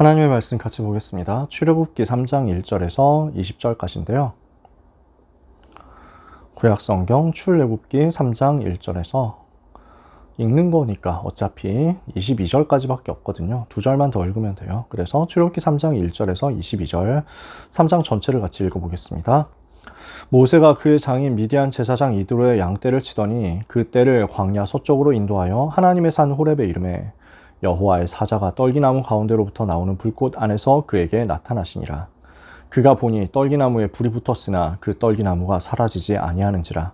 하나님의 말씀 같이 보겠습니다. 출애굽기 3장 1절에서 20절까지인데요. 구약성경 출애굽기 3장 1절에서 읽는 거니까 어차피 22절까지밖에 없거든요. 두 절만 더 읽으면 돼요. 그래서 출애굽기 3장 1절에서 22절 3장 전체를 같이 읽어보겠습니다. 모세가 그의 장인 미디안 제사장 이드로의 양떼를 치더니 그 떼를 광야 서쪽으로 인도하여 하나님의 산 호렙에 이르매 여호와의 사자가 떨기나무 가운데로부터 나오는 불꽃 안에서 그에게 나타나시니라. 그가 보니 떨기나무에 불이 붙었으나 그 떨기나무가 사라지지 아니하는지라.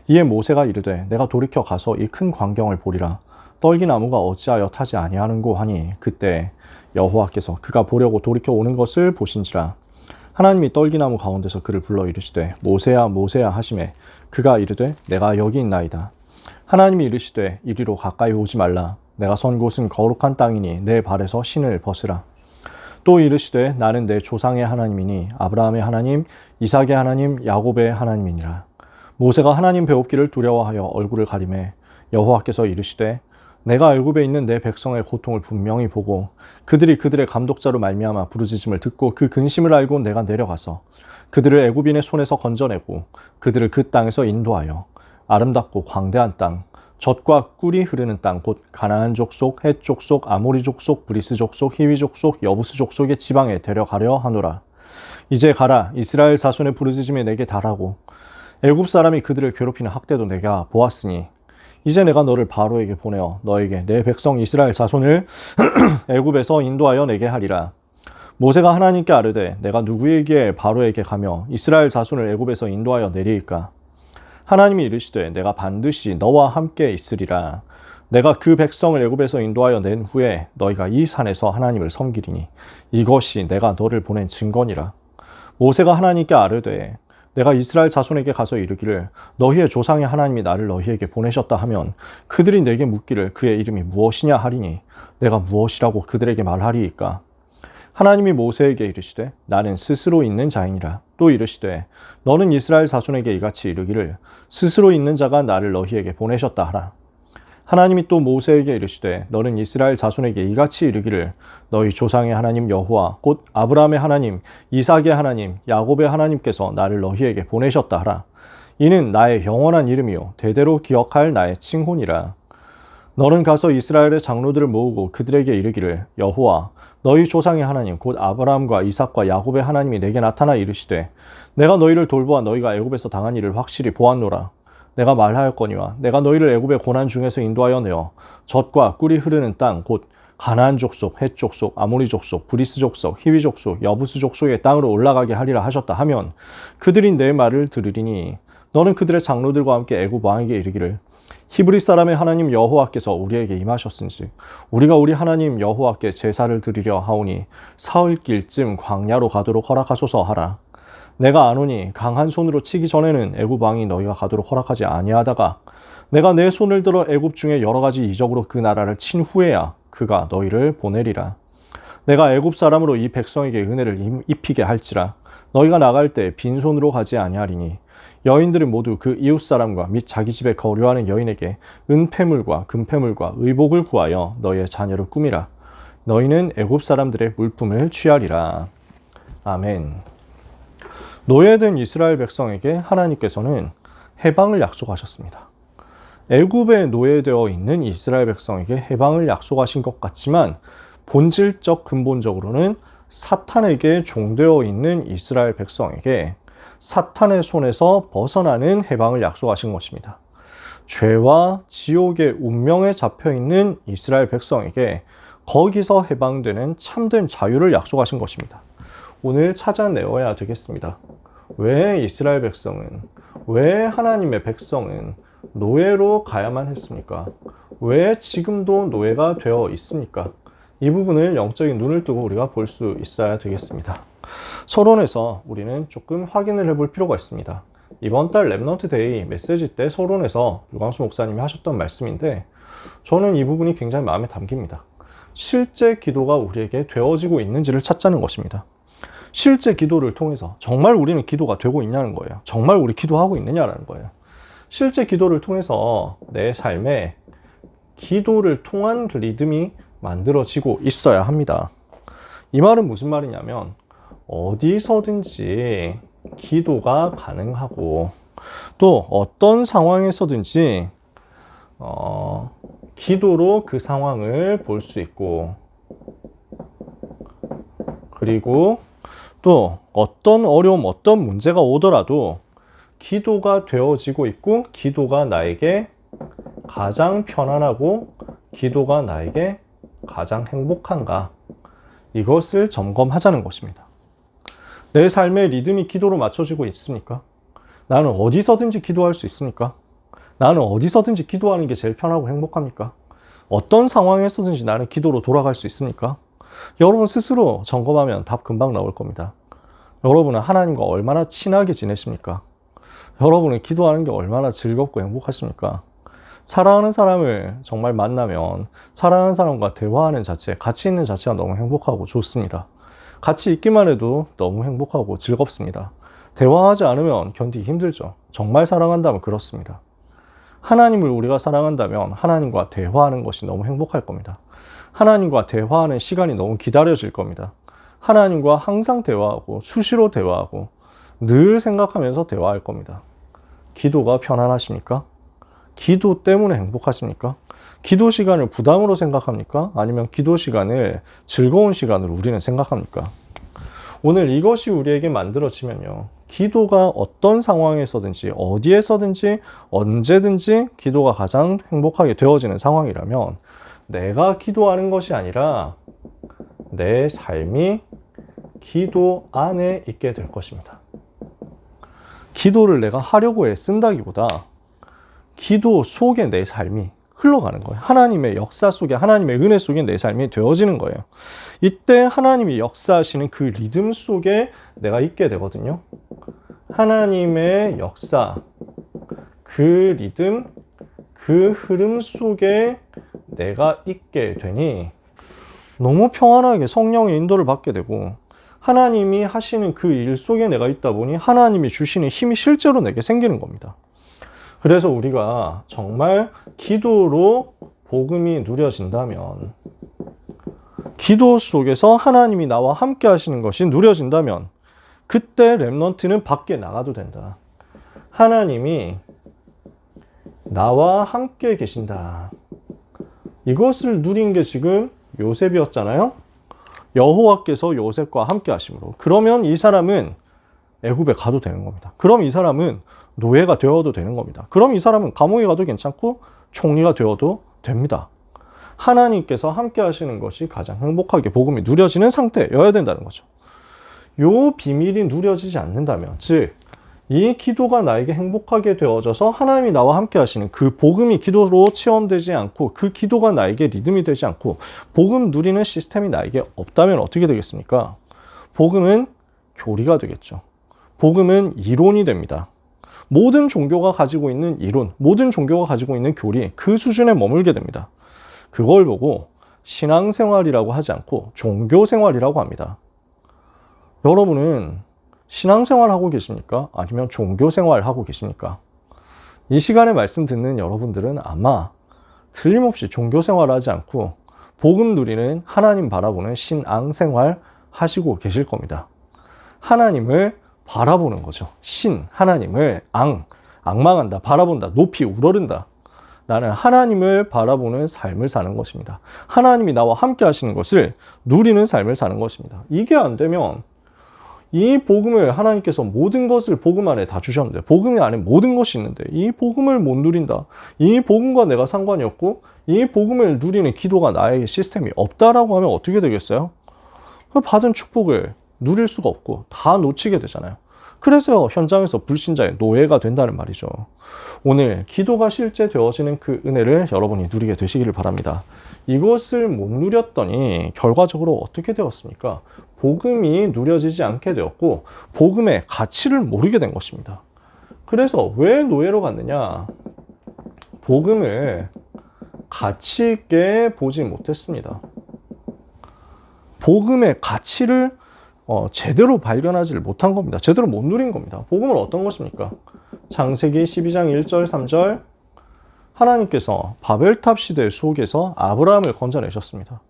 이에 모세가 이르되 내가 돌이켜 가서 이 큰 광경을 보리라. 떨기나무가 어찌하여 타지 아니하는고 하니 그때 여호와께서 그가 보려고 돌이켜 오는 것을 보신지라. 하나님이 떨기나무 가운데서 그를 불러 이르시되 모세야 모세야 하시매 그가 이르되 내가 여기 있나이다. 하나님이 이르시되 이리로 가까이 오지 말라. 내가 선 곳은 거룩한 땅이니 내 발에서 신을 벗으라. 또 이르시되 나는 내 조상의 하나님이니 아브라함의 하나님, 이삭의 하나님, 야곱의 하나님이니라. 모세가 하나님 배웁기를 두려워하여 얼굴을 가리매 여호와께서 이르시되 내가 애굽에 있는 내 백성의 고통을 분명히 보고 그들이 그들의 감독자로 말미암아 부르짖음을 듣고 그 근심을 알고 내가 내려가서 그들을 애굽인의 손에서 건져내고 그들을 그 땅에서 인도하여 아름답고 광대한 땅 젖과 꿀이 흐르는 땅 곧 가나안 족속, 헷 족속, 아모리 족속, 브리스 족속, 히위 족속, 여부스 족속의 지방에 데려가려 하노라. 이제 가라. 이스라엘 자손의 부르짖음이 내게 달하고 애굽 사람이 그들을 괴롭히는 학대도 내가 보았으니 이제 내가 너를 바로에게 보내어 너에게 내 백성 이스라엘 자손을 애굽에서 인도하여 내게 하리라. 모세가 하나님께 아뢰되 내가 누구에게 바로에게 가며 이스라엘 자손을 애굽에서 인도하여 내리일까? 하나님이 이르시되 내가 반드시 너와 함께 있으리라. 내가 그 백성을 애굽에서 인도하여 낸 후에 너희가 이 산에서 하나님을 섬기리니 이것이 내가 너를 보낸 증거니라. 모세가 하나님께 아뢰되 내가 이스라엘 자손에게 가서 이르기를 너희의 조상의 하나님이 나를 너희에게 보내셨다 하면 그들이 내게 묻기를 그의 이름이 무엇이냐 하리니 내가 무엇이라고 그들에게 말하리이까? 하나님이 모세에게 이르시되 나는 스스로 있는 자이니라. 또 이르시되 너는 이스라엘 자손에게 이같이 이르기를 스스로 있는 자가 나를 너희에게 보내셨다 하라. 하나님이 또 모세에게 이르시되 너는 이스라엘 자손에게 이같이 이르기를 너희 조상의 하나님 여호와 곧 아브라함의 하나님, 이삭의 하나님, 야곱의 하나님께서 나를 너희에게 보내셨다 하라. 이는 나의 영원한 이름이요 대대로 기억할 나의 칭호니라. 너는 가서 이스라엘의 장로들을 모으고 그들에게 이르기를 여호와 너희 조상의 하나님 곧 아브라함과 이삭과 야곱의 하나님이 내게 나타나 이르시되 내가 너희를 돌보아 너희가 애굽에서 당한 일을 확실히 보았노라. 내가 말하였거니와 내가 너희를 애굽의 고난 중에서 인도하여 내어 젖과 꿀이 흐르는 땅 곧 가나안 족속, 헷 족속, 아모리 족속, 브리스 족속, 히위 족속, 여부스 족속의 땅으로 올라가게 하리라 하셨다 하면 그들이 내 말을 들으리니 너는 그들의 장로들과 함께 애굽 왕에게 이르기를 히브리 사람의 하나님 여호와께서 우리에게 임하셨은즉 우리가 우리 하나님 여호와께 제사를 드리려 하오니 사흘길쯤 광야로 가도록 허락하소서 하라. 내가 아노니 강한 손으로 치기 전에는 애굽 왕이 너희가 가도록 허락하지 아니하다가 내가 내 손을 들어 애굽 중에 여러 가지 이적으로 그 나라를 친 후에야 그가 너희를 보내리라. 내가 애굽 사람으로 이 백성에게 은혜를 입히게 할지라 너희가 나갈 때 빈손으로 가지 아니하리니 여인들은 모두 그 이웃 사람과 및 자기 집에 거류하는 여인에게 은폐물과 금폐물과 의복을 구하여 너희의 자녀를 꾸미라. 너희는 애굽 사람들의 물품을 취하리라. 아멘. 노예된 이스라엘 백성에게 하나님께서는 해방을 약속하셨습니다. 애굽에 노예되어 있는 이스라엘 백성에게 해방을 약속하신 것 같지만 본질적 근본적으로는 사탄에게 종되어 있는 이스라엘 백성에게 사탄의 손에서 벗어나는 해방을 약속하신 것입니다. 죄와 지옥의 운명에 잡혀있는 이스라엘 백성에게 거기서 해방되는 참된 자유를 약속하신 것입니다. 오늘 찾아내어야 되겠습니다. 왜 이스라엘 백성은, 왜 하나님의 백성은 노예로 가야만 했습니까? 왜 지금도 노예가 되어 있습니까? 이 부분을 영적인 눈을 뜨고 우리가 볼 수 있어야 되겠습니다. 서론에서 우리는 조금 확인을 해볼 필요가 있습니다. 이번 달 랩넌트 데이 메시지 때 서론에서 유광수 목사님이 하셨던 말씀인데 저는 이 부분이 굉장히 마음에 담깁니다. 실제 기도가 우리에게 되어지고 있는지를 찾자는 것입니다. 실제 기도를 통해서 정말 우리는 기도가 되고 있냐는 거예요. 정말 우리 기도하고 있느냐라는 거예요. 실제 기도를 통해서 내 삶에 기도를 통한 리듬이 만들어지고 있어야 합니다. 이 말은 무슨 말이냐면 어디서든지 기도가 가능하고 또 어떤 상황에서든지 기도로 그 상황을 볼 수 있고, 그리고 또 어떤 어려움, 어떤 문제가 오더라도 기도가 되어지고 있고, 기도가 나에게 가장 편안하고 기도가 나에게 가장 행복한가, 이것을 점검하자는 것입니다. 내 삶의 리듬이 기도로 맞춰지고 있습니까? 나는 어디서든지 기도할 수 있습니까? 나는 어디서든지 기도하는 게 제일 편하고 행복합니까? 어떤 상황에서든지 나는 기도로 돌아갈 수 있습니까? 여러분 스스로 점검하면 답 금방 나올 겁니다. 여러분은 하나님과 얼마나 친하게 지내십니까? 여러분은 기도하는 게 얼마나 즐겁고 행복하십니까? 사랑하는 사람을 정말 만나면 사랑하는 사람과 대화하는 자체, 같이 있는 자체가 너무 행복하고 좋습니다. 같이 있기만 해도 너무 행복하고 즐겁습니다. 대화하지 않으면 견디기 힘들죠. 정말 사랑한다면 그렇습니다. 하나님을 우리가 사랑한다면 하나님과 대화하는 것이 너무 행복할 겁니다. 하나님과 대화하는 시간이 너무 기다려질 겁니다. 하나님과 항상 대화하고 수시로 대화하고 늘 생각하면서 대화할 겁니다. 기도가 편안하십니까? 기도 때문에 행복하십니까? 기도 시간을 부담으로 생각합니까? 아니면 기도 시간을 즐거운 시간으로 우리는 생각합니까? 오늘 이것이 우리에게 만들어지면요, 기도가 어떤 상황에서든지 어디에서든지 언제든지 기도가 가장 행복하게 되어지는 상황이라면 내가 기도하는 것이 아니라 내 삶이 기도 안에 있게 될 것입니다. 기도를 내가 하려고 애쓴다기보다 기도 속에 내 삶이 흘러가는 거예요. 하나님의 역사 속에, 하나님의 은혜 속에 내 삶이 되어지는 거예요. 이때 하나님이 역사하시는 그 리듬 속에 내가 있게 되거든요. 하나님의 역사, 그 리듬, 그 흐름 속에 내가 있게 되니 너무 평안하게 성령의 인도를 받게 되고, 하나님이 하시는 그 일 속에 내가 있다 보니 하나님이 주시는 힘이 실제로 내게 생기는 겁니다. 그래서 우리가 정말 기도로 복음이 누려진다면, 기도 속에서 하나님이 나와 함께 하시는 것이 누려진다면 그때 렘넌트는 밖에 나가도 된다. 하나님이 나와 함께 계신다. 이것을 누린 게 지금 요셉이었잖아요. 여호와께서 요셉과 함께 하심으로. 그러면 이 사람은 애굽에 가도 되는 겁니다. 그럼 이 사람은 노예가 되어도 되는 겁니다. 그럼 이 사람은 감옥에 가도 괜찮고 총리가 되어도 됩니다. 하나님께서 함께 하시는 것이 가장 행복하게 복음이 누려지는 상태여야 된다는 거죠. 요 비밀이 누려지지 않는다면, 즉 이 기도가 나에게 행복하게 되어져서 하나님이 나와 함께 하시는 그 복음이 기도로 체험되지 않고, 그 기도가 나에게 리듬이 되지 않고 복음 누리는 시스템이 나에게 없다면 어떻게 되겠습니까? 복음은 교리가 되겠죠. 복음은 이론이 됩니다. 모든 종교가 가지고 있는 이론, 모든 종교가 가지고 있는 교리, 그 수준에 머물게 됩니다. 그걸 보고 신앙생활이라고 하지 않고 종교생활이라고 합니다. 여러분은 신앙생활 하고 계십니까? 아니면 종교생활 하고 계십니까? 이 시간에 말씀 듣는 여러분들은 아마 틀림없이 종교생활 하지 않고 복음 누리는, 하나님 바라보는 신앙생활 하시고 계실 겁니다. 하나님을 바라보는 거죠. 하나님을 앙망한다, 바라본다, 높이 우러른다. 나는 하나님을 바라보는 삶을 사는 것입니다. 하나님이 나와 함께 하시는 것을 누리는 삶을 사는 것입니다. 이게 안 되면 이 복음을, 하나님께서 모든 것을 복음 안에 다 주셨는데, 복음 안에 모든 것이 있는데 이 복음을 못 누린다, 이 복음과 내가 상관이 없고 이 복음을 누리는 기도가 나에게 시스템이 없다라고 하면 어떻게 되겠어요? 받은 축복을 누릴 수가 없고 다 놓치게 되잖아요. 그래서 현장에서 불신자의 노예가 된다는 말이죠. 오늘 기도가 실제 되어지는 그 은혜를 여러분이 누리게 되시기를 바랍니다. 이것을 못 누렸더니 결과적으로 어떻게 되었습니까? 복음이 누려지지 않게 되었고 복음의 가치를 모르게 된 것입니다. 그래서 왜 노예로 갔느냐? 복음을 가치 있게 보지 못했습니다. 복음의 가치를 제대로 발견하지를 못한 겁니다. 제대로 못 누린 겁니다. 복음은 어떤 것입니까? 창세기 12장 1절 3절 하나님께서 바벨탑 시대 속에서 아브라함을 건져내셨습니다.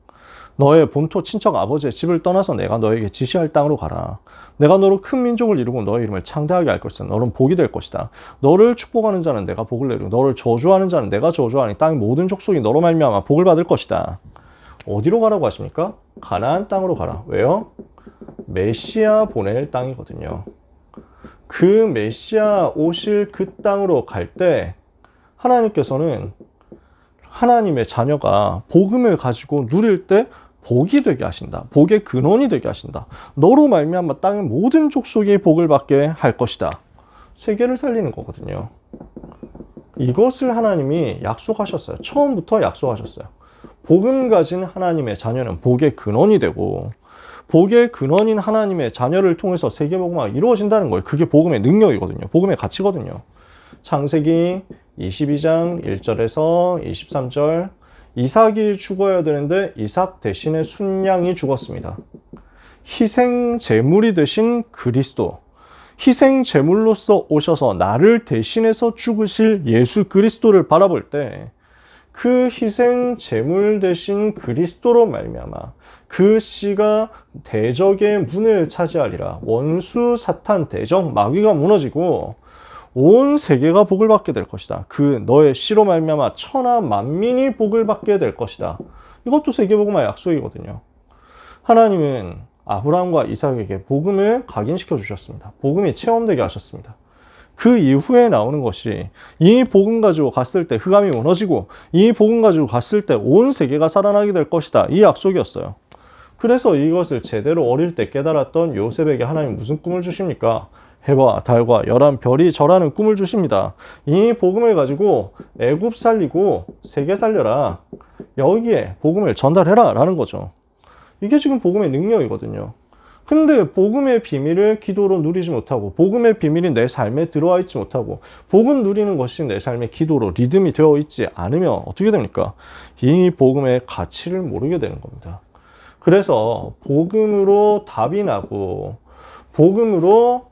너의 본토 친척 아버지의 집을 떠나서 내가 너에게 지시할 땅으로 가라. 내가 너로 큰 민족을 이루고 너의 이름을 창대하게 할 것이다. 너는 복이 될 것이다. 너를 축복하는 자는 내가 복을 내리고 너를 저주하는 자는 내가 저주하니 땅의 모든 족속이 너로 말미암아 복을 받을 것이다. 어디로 가라고 하십니까? 가나안 땅으로 가라. 왜요? 메시아 보낼 땅이거든요. 그 메시아 오실 그 땅으로 갈 때 하나님께서는 하나님의 자녀가 복음을 가지고 누릴 때 복이 되게 하신다. 복의 근원이 되게 하신다. 너로 말미암아 땅의 모든 족속이 복을 받게 할 것이다. 세계를 살리는 거거든요. 이것을 하나님이 약속하셨어요. 처음부터 약속하셨어요. 복음 가진 하나님의 자녀는 복의 근원이 되고 복의 근원인 하나님의 자녀를 통해서 세계복음화가 이루어진다는 거예요. 그게 복음의 능력이거든요. 복음의 가치거든요. 창세기 22장 1절에서 23절 이삭이 죽어야 되는데 이삭 대신에 순양이 죽었습니다. 희생 제물이 되신 그리스도, 희생 제물로서 오셔서 나를 대신해서 죽으실 예수 그리스도를 바라볼 때 그 희생 제물 되신 그리스도로 말미암아 그 씨가 대적의 문을 차지하리라. 원수 사탄 대적 마귀가 무너지고 온 세계가 복을 받게 될 것이다. 그 너의 씨로 말미암아 천하 만민이 복을 받게 될 것이다. 이것도 세계복음화 약속이거든요. 하나님은 아브라함과 이삭에게 복음을 각인시켜 주셨습니다. 복음이 체험되게 하셨습니다. 그 이후에 나오는 것이 이 복음 가지고 갔을 때 흑암이 무너지고 이 복음 가지고 갔을 때 온 세계가 살아나게 될 것이다. 이 약속이었어요. 그래서 이것을 제대로 어릴 때 깨달았던 요셉에게 하나님 무슨 꿈을 주십니까? 해와 달과 열한 별이 절하는 꿈을 주십니다. 이 복음을 가지고 애굽 살리고 세계 살려라. 여기에 복음을 전달해라 라는 거죠. 이게 지금 복음의 능력이거든요. 근데 복음의 비밀을 기도로 누리지 못하고 복음의 비밀이 내 삶에 들어와 있지 못하고 복음 누리는 것이 내 삶의 기도로 리듬이 되어 있지 않으면 어떻게 됩니까? 이 복음의 가치를 모르게 되는 겁니다. 그래서 복음으로 답이 나고 복음으로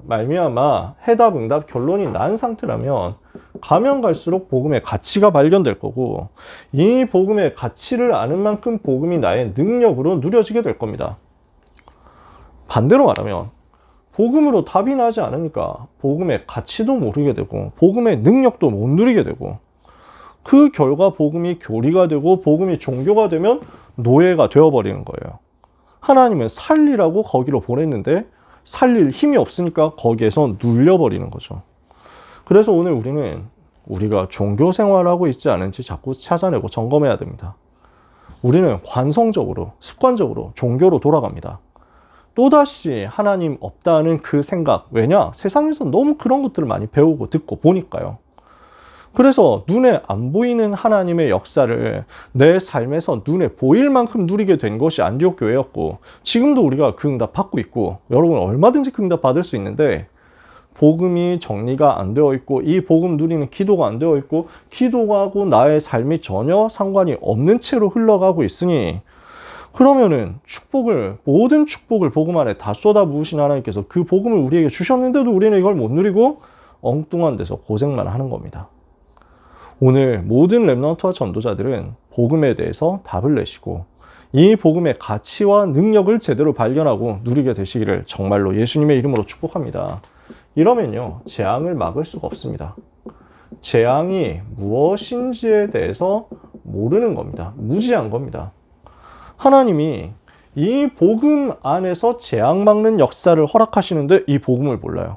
말미암아 해답 응답 결론이 난 상태라면 가면 갈수록 복음의 가치가 발견될 거고 이 복음의 가치를 아는 만큼 복음이 나의 능력으로 누려지게 될 겁니다. 반대로 말하면 복음으로 답이 나지 않으니까 복음의 가치도 모르게 되고 복음의 능력도 못 누리게 되고 그 결과 복음이 교리가 되고 복음이 종교가 되면 노예가 되어버리는 거예요. 하나님은 살리라고 거기로 보냈는데 살릴 힘이 없으니까 거기에서 눌려버리는 거죠. 그래서 오늘 우리는 우리가 종교 생활하고 있지 않은지 자꾸 찾아내고 점검해야 됩니다. 우리는 관성적으로 습관적으로 종교로 돌아갑니다. 또다시 하나님 없다는 그 생각. 왜냐? 세상에서 너무 그런 것들을 많이 배우고 듣고 보니까요. 그래서 눈에 안 보이는 하나님의 역사를 내 삶에서 눈에 보일 만큼 누리게 된 것이 안디옥 교회였고 지금도 우리가 그 응답 받고 있고 여러분 얼마든지 그 응답 받을 수 있는데 복음이 정리가 안 되어 있고 이 복음 누리는 기도가 안 되어 있고 기도하고 나의 삶이 전혀 상관이 없는 채로 흘러가고 있으니 그러면은 모든 축복을 복음 안에 다 쏟아부으신 하나님께서 그 복음을 우리에게 주셨는데도 우리는 이걸 못 누리고 엉뚱한 데서 고생만 하는 겁니다. 오늘 모든 렘넌트와 전도자들은 복음에 대해서 답을 내시고 이 복음의 가치와 능력을 제대로 발견하고 누리게 되시기를 정말로 예수님의 이름으로 축복합니다. 이러면요, 재앙을 막을 수가 없습니다. 재앙이 무엇인지에 대해서 모르는 겁니다. 무지한 겁니다. 하나님이 이 복음 안에서 재앙 막는 역사를 허락하시는데 이 복음을 몰라요.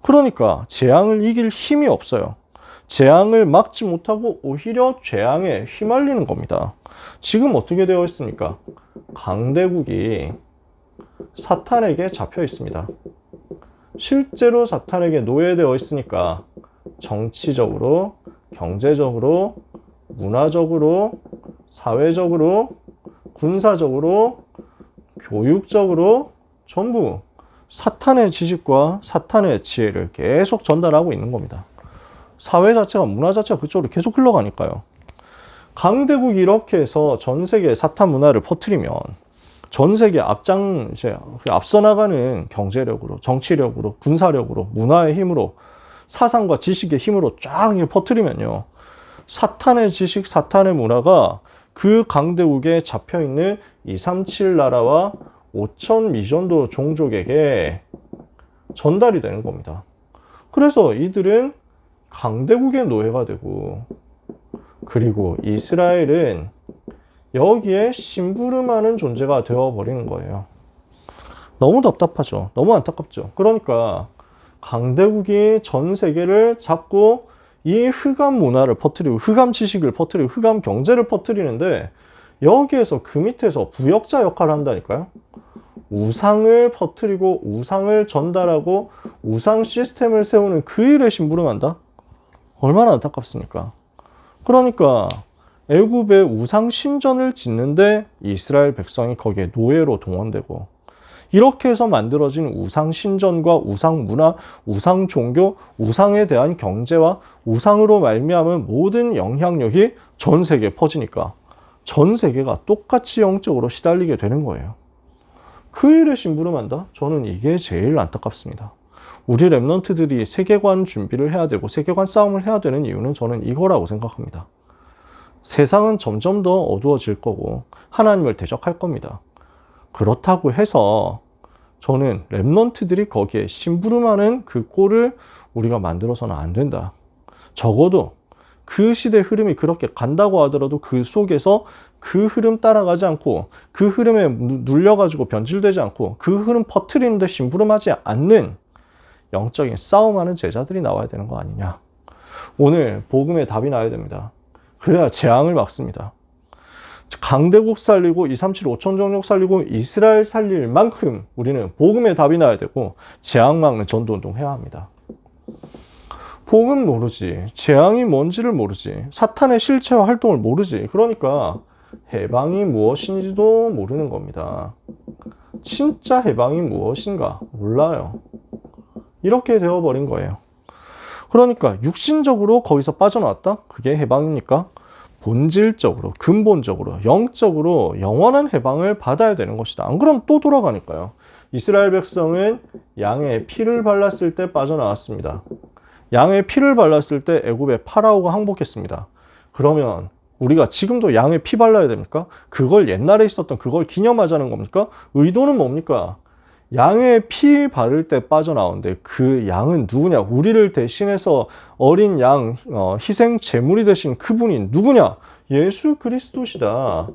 그러니까 재앙을 이길 힘이 없어요. 재앙을 막지 못하고 오히려 재앙에 휘말리는 겁니다. 지금 어떻게 되어 있습니까? 강대국이 사탄에게 잡혀 있습니다. 실제로 사탄에게 노예되어 있으니까 정치적으로, 경제적으로, 문화적으로, 사회적으로, 군사적으로, 교육적으로 전부 사탄의 지식과 사탄의 지혜를 계속 전달하고 있는 겁니다. 사회 자체가, 문화 자체가 그쪽으로 계속 흘러가니까요. 강대국이 이렇게 해서 전 세계에 사탄 문화를 퍼뜨리면 전 세계 앞서 나가는 경제력으로, 정치력으로, 군사력으로, 문화의 힘으로, 사상과 지식의 힘으로 쫙 퍼뜨리면요. 사탄의 지식, 사탄의 문화가 그 강대국에 잡혀있는 237 나라와 5천 미전도 종족에게 전달이 되는 겁니다. 그래서 이들은 강대국의 노예가 되고, 그리고 이스라엘은 여기에 심부름하는 존재가 되어버리는 거예요. 너무 답답하죠. 너무 안타깝죠. 그러니까 강대국이 전 세계를 잡고 이 흑암 문화를 퍼뜨리고 흑암 지식을 퍼뜨리고 흑암 경제를 퍼뜨리는데, 여기에서 그 밑에서 부역자 역할을 한다니까요. 우상을 퍼뜨리고 우상을 전달하고 우상 시스템을 세우는 그 일에 심부름한다? 얼마나 안타깝습니까? 그러니까 애굽의 우상 신전을 짓는데 이스라엘 백성이 거기에 노예로 동원되고, 이렇게 해서 만들어진 우상 신전과 우상 문화, 우상 종교, 우상에 대한 경제와 우상으로 말미암은 모든 영향력이 전 세계에 퍼지니까 전 세계가 똑같이 영적으로 시달리게 되는 거예요. 그 일에 심부름한다? 저는 이게 제일 안타깝습니다. 우리 랩런트들이 세계관 준비를 해야 되고 세계관 싸움을 해야 되는 이유는 저는 이거라고 생각합니다. 세상은 점점 더 어두워질 거고 하나님을 대적할 겁니다. 그렇다고 해서 저는 랩런트들이 거기에 심부름하는 그 꼴을 우리가 만들어서는 안 된다. 적어도 그 시대 흐름이 그렇게 간다고 하더라도 그 속에서 그 흐름 따라가지 않고 그 흐름에 눌려가지고 변질되지 않고 그 흐름 퍼뜨리는 데 심부름하지 않는 영적인 싸움하는 제자들이 나와야 되는 거 아니냐. 오늘 복음의 답이 나야 됩니다. 그래야 재앙을 막습니다. 강대국 살리고 237 5천 종족 살리고 이스라엘 살릴 만큼 우리는 복음의 답이 나야 되고 재앙 막는 전도운동 해야 합니다. 복음 모르지, 재앙이 뭔지를 모르지, 사탄의 실체와 활동을 모르지, 그러니까 해방이 무엇인지도 모르는 겁니다. 진짜 해방이 무엇인가 몰라요. 이렇게 되어버린 거예요. 그러니까 육신적으로 거기서 빠져나왔다? 그게 해방입니까? 본질적으로, 근본적으로, 영적으로 영원한 해방을 받아야 되는 것이다. 안 그러면 또 돌아가니까요. 이스라엘 백성은 양의 피를 발랐을 때 빠져나왔습니다. 양의 피를 발랐을 때 애굽의 파라오가 항복했습니다. 그러면 우리가 지금도 양의 피 발라야 됩니까? 그걸 옛날에 있었던 그걸 기념하자는 겁니까? 의도는 뭡니까? 양의 피 바를 때 빠져나오는데 그 양은 누구냐? 우리를 대신해서 어린 양 희생 제물이 되신 그분이 누구냐? 예수 그리스도시다.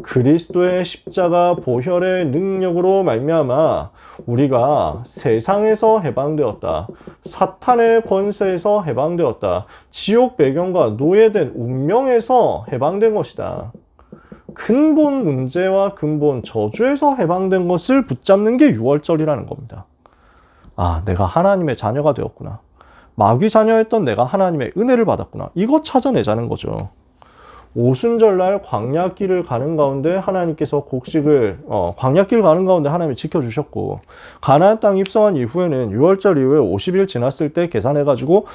그리스도의 십자가 보혈의 능력으로 말미암아 우리가 세상에서 해방되었다. 사탄의 권세에서 해방되었다. 지옥 배경과 노예된 운명에서 해방된 것이다. 근본 문제와 근본 저주에서 해방된 것을 붙잡는 게 6월절이라는 겁니다. 아, 내가 하나님의 자녀가 되었구나. 마귀 자녀였던 내가 하나님의 은혜를 받았구나. 이거 찾아내자는 거죠. 오순절날 광야길을 가는 가운데 하나님께서 광야길 가는 가운데 하나님이 지켜주셨고, 가나안 땅 입성한 이후에는 6월절 이후에 50일 지났을 때 계산해가지고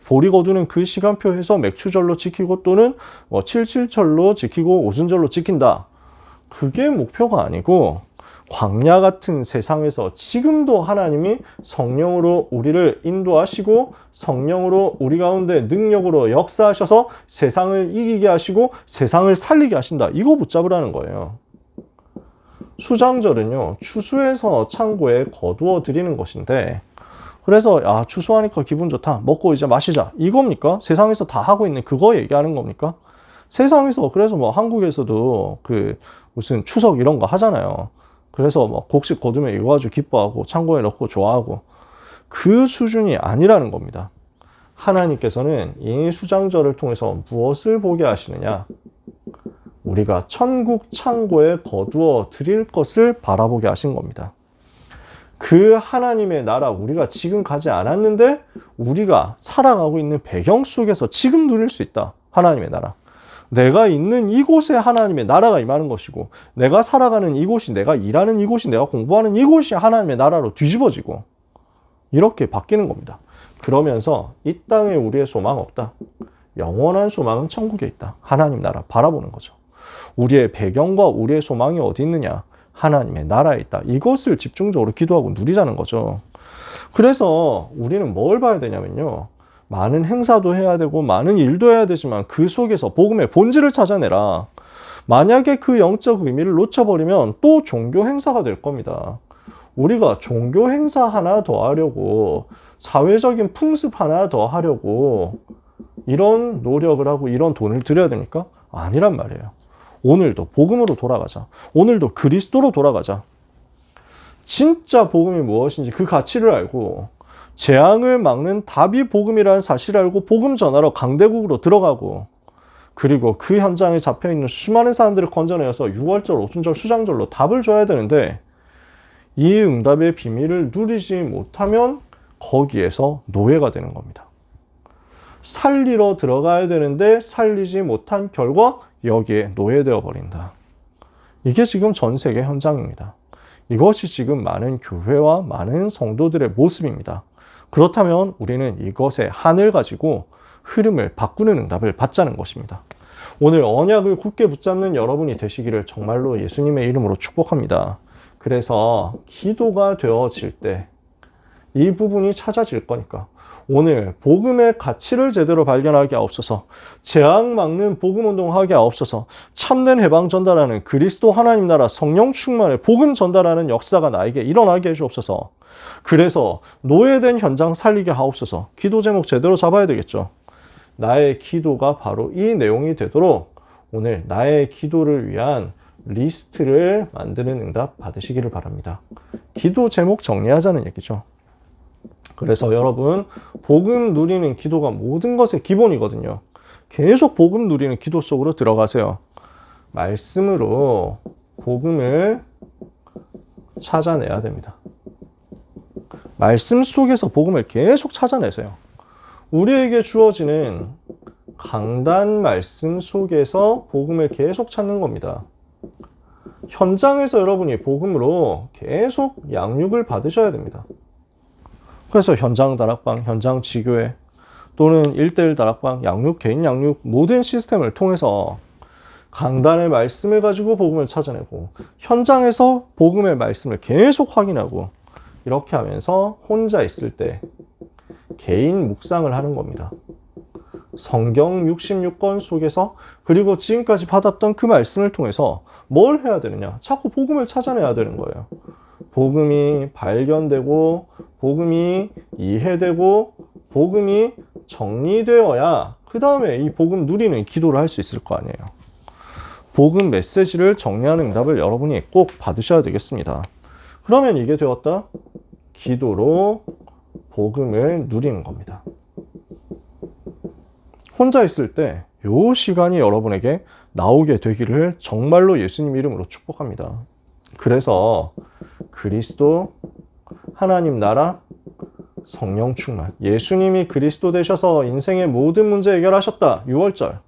보리 거두는 그 시간표에서 맥추절로 지키고 또는 77절로 지키고 오순절로 지킨다. 그게 목표가 아니고 광야 같은 세상에서 지금도 하나님이 성령으로 우리를 인도하시고 성령으로 우리 가운데 능력으로 역사하셔서 세상을 이기게 하시고 세상을 살리게 하신다. 이거 붙잡으라는 거예요. 수장절은요, 추수해서 창고에 거두어 드리는 것인데, 그래서 추수하니까 기분 좋다, 먹고 이제 마시자, 이겁니까? 세상에서 다 하고 있는 그거 얘기하는 겁니까? 세상에서 그래서 한국에서도 무슨 추석 이런 거 하잖아요. 그래서 곡식 거두면 이거 가지고 기뻐하고 창고에 넣고 좋아하고, 그 수준이 아니라는 겁니다. 하나님께서는 이 수장절을 통해서 무엇을 보게 하시느냐? 우리가 천국 창고에 거두어 드릴 것을 바라보게 하신 겁니다. 그 하나님의 나라, 우리가 지금 가지 않았는데 우리가 살아가고 있는 배경 속에서 지금 누릴 수 있다. 하나님의 나라. 내가 있는 이곳에 하나님의 나라가 임하는 것이고, 내가 살아가는 이곳이, 내가 일하는 이곳이, 내가 공부하는 이곳이 하나님의 나라로 뒤집어지고 이렇게 바뀌는 겁니다. 그러면서 이 땅에 우리의 소망 없다. 영원한 소망은 천국에 있다. 하나님 나라 바라보는 거죠. 우리의 배경과 우리의 소망이 어디 있느냐? 하나님의 나라에 있다. 이것을 집중적으로 기도하고 누리자는 거죠. 그래서 우리는 뭘 봐야 되냐면요, 많은 행사도 해야 되고 많은 일도 해야 되지만 그 속에서 복음의 본질을 찾아내라. 만약에 그 영적 의미를 놓쳐버리면 또 종교 행사가 될 겁니다. 우리가 종교 행사 하나 더 하려고, 사회적인 풍습 하나 더 하려고 이런 노력을 하고 이런 돈을 들여야 됩니까? 아니란 말이에요. 오늘도 복음으로 돌아가자. 오늘도 그리스도로 돌아가자. 진짜 복음이 무엇인지 그 가치를 알고 재앙을 막는 답이 복음이라는 사실을 알고 복음 전하러 강대국으로 들어가고, 그리고 그 현장에 잡혀있는 수많은 사람들을 건져내어서 6월절, 오순절, 수장절로 답을 줘야 되는데, 이 응답의 비밀을 누리지 못하면 거기에서 노예가 되는 겁니다. 살리러 들어가야 되는데 살리지 못한 결과 여기에 노예되어 버린다. 이게 지금 전 세계 현장입니다. 이것이 지금 많은 교회와 많은 성도들의 모습입니다. 그렇다면 우리는 이것의 한을 가지고 흐름을 바꾸는 응답을 받자는 것입니다. 오늘 언약을 굳게 붙잡는 여러분이 되시기를 정말로 예수님의 이름으로 축복합니다. 그래서 기도가 되어질 때 이 부분이 찾아질 거니까 오늘 복음의 가치를 제대로 발견하게 하옵소서, 재앙 막는 복음 운동하게 하옵소서, 참된 해방 전달하는 그리스도 하나님 나라 성령 충만의 복음 전달하는 역사가 나에게 일어나게 해주옵소서. 그래서 노예된 현장 살리게 하옵소서. 기도 제목 제대로 잡아야 되겠죠. 나의 기도가 바로 이 내용이 되도록 오늘 나의 기도를 위한 리스트를 만드는 응답 받으시기를 바랍니다. 기도 제목 정리하자는 얘기죠. 그래서 여러분, 복음 누리는 기도가 모든 것의 기본이거든요. 계속 복음 누리는 기도 속으로 들어가세요. 말씀으로 복음을 찾아내야 됩니다. 말씀 속에서 복음을 계속 찾아내세요. 우리에게 주어지는 강단 말씀 속에서 복음을 계속 찾는 겁니다. 현장에서 여러분이 복음으로 계속 양육을 받으셔야 됩니다. 그래서 현장 다락방, 현장 지교회 또는 1:1 다락방, 양육, 개인 양육 모든 시스템을 통해서 강단의 말씀을 가지고 복음을 찾아내고 현장에서 복음의 말씀을 계속 확인하고, 이렇게 하면서 혼자 있을 때 개인 묵상을 하는 겁니다. 성경 66권 속에서, 그리고 지금까지 받았던 그 말씀을 통해서 뭘 해야 되느냐? 자꾸 복음을 찾아내야 되는 거예요. 복음이 발견되고 복음이 이해되고 복음이 정리되어야 그 다음에 이 복음 누리는 기도를 할 수 있을 거 아니에요. 복음 메시지를 정리하는 응답을 여러분이 꼭 받으셔야 되겠습니다. 그러면 이게 되었다? 기도로 복음을 누리는 겁니다. 혼자 있을 때 이 시간이 여러분에게 나오게 되기를 정말로 예수님 이름으로 축복합니다. 그래서 그리스도, 하나님 나라, 성령 충만, 예수님이 그리스도 되셔서 인생의 모든 문제 해결하셨다. 6월절.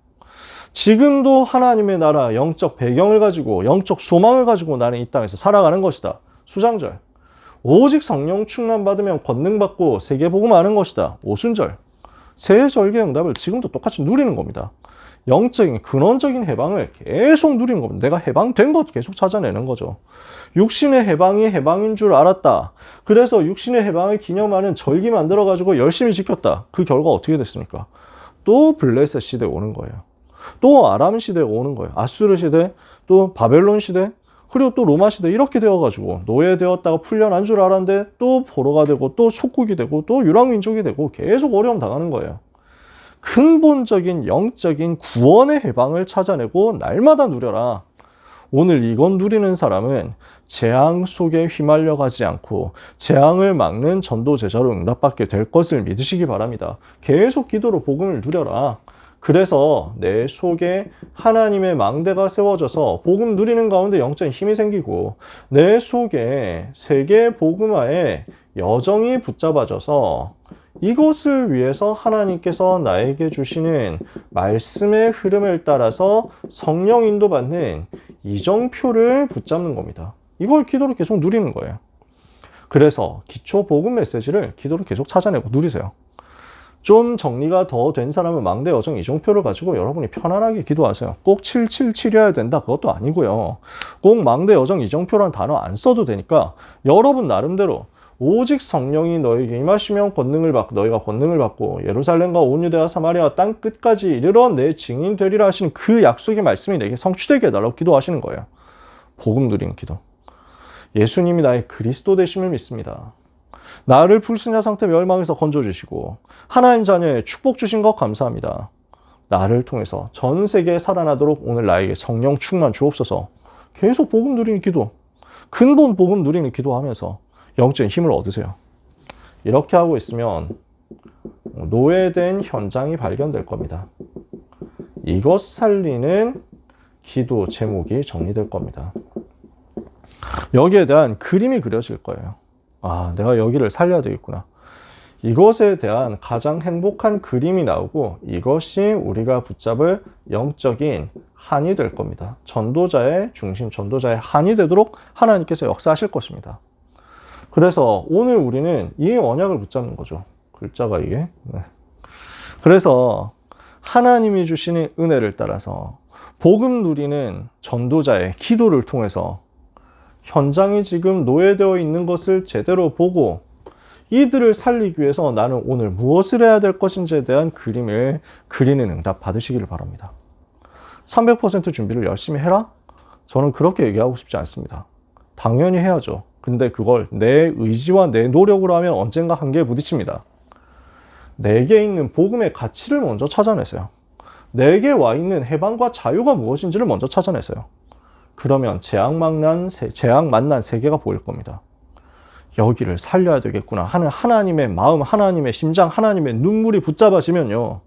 지금도 하나님의 나라 영적 배경을 가지고 영적 소망을 가지고 나는 이 땅에서 살아가는 것이다. 수장절. 오직 성령 충만 받으면 권능 받고 세계복음 아는 것이다. 오순절. 새해 절개 응답을 지금도 똑같이 누리는 겁니다. 영적인 근원적인 해방을 계속 누리는 겁니다. 내가 해방된 것 계속 찾아내는 거죠. 육신의 해방이 해방인 줄 알았다. 그래서 육신의 해방을 기념하는 절기 만들어가지고 열심히 지켰다. 그 결과 어떻게 됐습니까? 또 블레셋 시대 오는 거예요. 또 아람 시대가 오는 거예요. 아수르 시대, 또 바벨론 시대, 그리고 또 로마 시대, 이렇게 되어가지고 노예되었다가 풀려난 줄 알았는데 또 포로가 되고 또 속국이 되고 또 유랑민족이 되고 계속 어려움 당하는 거예요. 근본적인 영적인 구원의 해방을 찾아내고 날마다 누려라. 오늘 이건 누리는 사람은 재앙 속에 휘말려 가지 않고 재앙을 막는 전도 제자로 응답받게 될 것을 믿으시기 바랍니다. 계속 기도로 복음을 누려라. 그래서 내 속에 하나님의 망대가 세워져서 복음 누리는 가운데 영적인 힘이 생기고, 내 속에 세계 복음화에 여정이 붙잡아져서 이것을 위해서 하나님께서 나에게 주시는 말씀의 흐름을 따라서 성령 인도받는 이정표를 붙잡는 겁니다. 이걸 기도로 계속 누리는 거예요. 그래서 기초 복음 메시지를 기도로 계속 찾아내고 누리세요. 좀 정리가 더 된 사람은 망대 여정 이정표를 가지고 여러분이 편안하게 기도하세요. 꼭 777이어야 된다, 그것도 아니고요. 꼭 망대 여정 이정표라는 단어 안 써도 되니까 여러분 나름대로 오직 성령이 너에게 임하시면 너희가 권능을 받고 예루살렘과 온 유대와 사마리아 땅 끝까지 이르러 내 증인 되리라 하시는 그 약속의 말씀이 내게 성취되게 해달라고 기도하시는 거예요. 복음 누리는 기도. 예수님이 나의 그리스도 되심을 믿습니다. 나를 불신자 상태 멸망에서 건져주시고 하나님 자녀의 축복 주신 것 감사합니다. 나를 통해서 전 세계에 살아나도록 오늘 나에게 성령 충만 주옵소서. 계속 복음 누리는 기도, 근본 복음 누리는 기도하면서 영적인 힘을 얻으세요. 이렇게 하고 있으면 노예된 현장이 발견될 겁니다. 이것 살리는 기도 제목이 정리될 겁니다. 여기에 대한 그림이 그려질 거예요. 아, 내가 여기를 살려야 되겠구나. 이것에 대한 가장 행복한 그림이 나오고 이것이 우리가 붙잡을 영적인 한이 될 겁니다. 전도자의 중심, 전도자의 한이 되도록 하나님께서 역사하실 것입니다. 그래서 오늘 우리는 이 언약을 붙잡는 거죠. 글자가 이게. 네. 그래서 하나님이 주시는 은혜를 따라서 복음 누리는 전도자의 기도를 통해서 현장이 지금 노예되어 있는 것을 제대로 보고 이들을 살리기 위해서 나는 오늘 무엇을 해야 될 것인지에 대한 그림을 그리는 응답 받으시기를 바랍니다. 300% 준비를 열심히 해라? 저는 그렇게 얘기하고 싶지 않습니다. 당연히 해야죠. 근데 그걸 내 의지와 내 노력으로 하면 언젠가 한계에 부딪힙니다. 내게 있는 복음의 가치를 먼저 찾아내세요. 내게 와 있는 해방과 자유가 무엇인지를 먼저 찾아내세요. 그러면 재앙 만난 세계가 보일 겁니다. 여기를 살려야 되겠구나 하는 하나님의 마음, 하나님의 심장, 하나님의 눈물이 붙잡아지면요.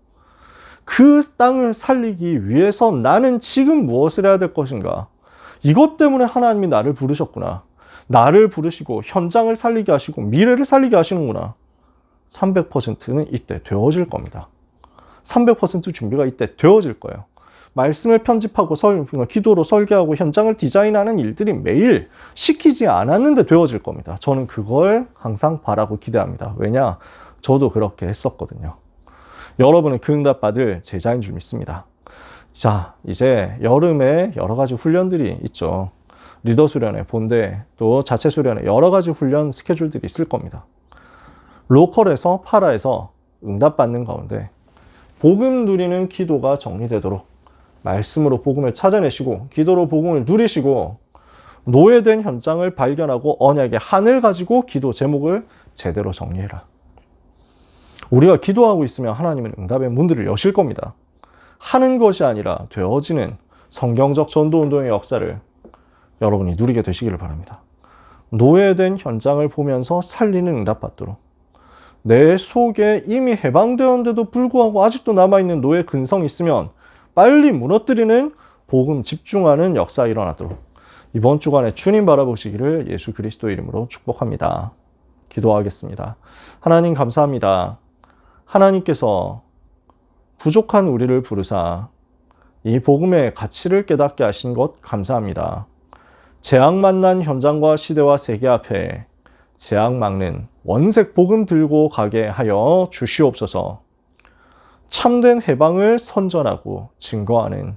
그 땅을 살리기 위해서 나는 지금 무엇을 해야 될 것인가? 이것 때문에 하나님이 나를 부르셨구나. 나를 부르시고 현장을 살리게 하시고 미래를 살리게 하시는구나. 300%는 이때 되어질 겁니다. 300% 준비가 이때 되어질 거예요. 말씀을 편집하고 기도로 설계하고 현장을 디자인하는 일들이 매일 시키지 않았는데 되어질 겁니다. 저는 그걸 항상 바라고 기대합니다. 왜냐? 저도 그렇게 했었거든요. 여러분은 그 응답 받을 제자인 줄 믿습니다. 자, 이제 여름에 여러 가지 훈련들이 있죠. 리더 수련회, 본대, 또 자체 수련회 여러 가지 훈련 스케줄들이 있을 겁니다. 로컬에서 파라에서 응답받는 가운데 복음 누리는 기도가 정리되도록 말씀으로 복음을 찾아내시고 기도로 복음을 누리시고 노예된 현장을 발견하고 언약의 한을 가지고 기도 제목을 제대로 정리해라. 우리가 기도하고 있으면 하나님은 응답의 문들을 여실 겁니다. 하는 것이 아니라 되어지는 성경적 전도운동의 역사를 여러분이 누리게 되시기를 바랍니다. 노예된 현장을 보면서 살리는 응답받도록 내 속에 이미 해방되었는데도 불구하고 아직도 남아있는 노예 근성이 있으면 빨리 무너뜨리는 복음 집중하는 역사 일어나도록 이번 주간에 주님 바라보시기를 예수 그리스도 이름으로 축복합니다. 기도하겠습니다. 하나님 감사합니다. 하나님께서 부족한 우리를 부르사 이 복음의 가치를 깨닫게 하신 것 감사합니다. 재앙 만난 현장과 시대와 세계 앞에 재앙 막는 원색 복음 들고 가게 하여 주시옵소서. 참된 해방을 선전하고 증거하는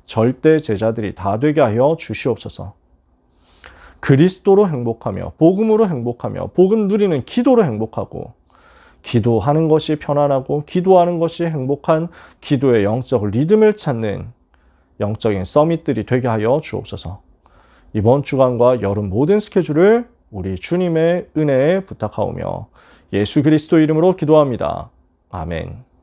절대 제자들이 다 되게 하여 주시옵소서. 그리스도로 행복하며 복음으로 행복하며 복음 누리는 기도로 행복하고 기도하는 것이 편안하고 기도하는 것이 행복한 기도의 영적 리듬을 찾는 영적인 서밋들이 되게 하여 주옵소서. 이번 주간과 여름 모든 스케줄을 우리 주님의 은혜에 부탁하오며 예수 그리스도 이름으로 기도합니다. 아멘.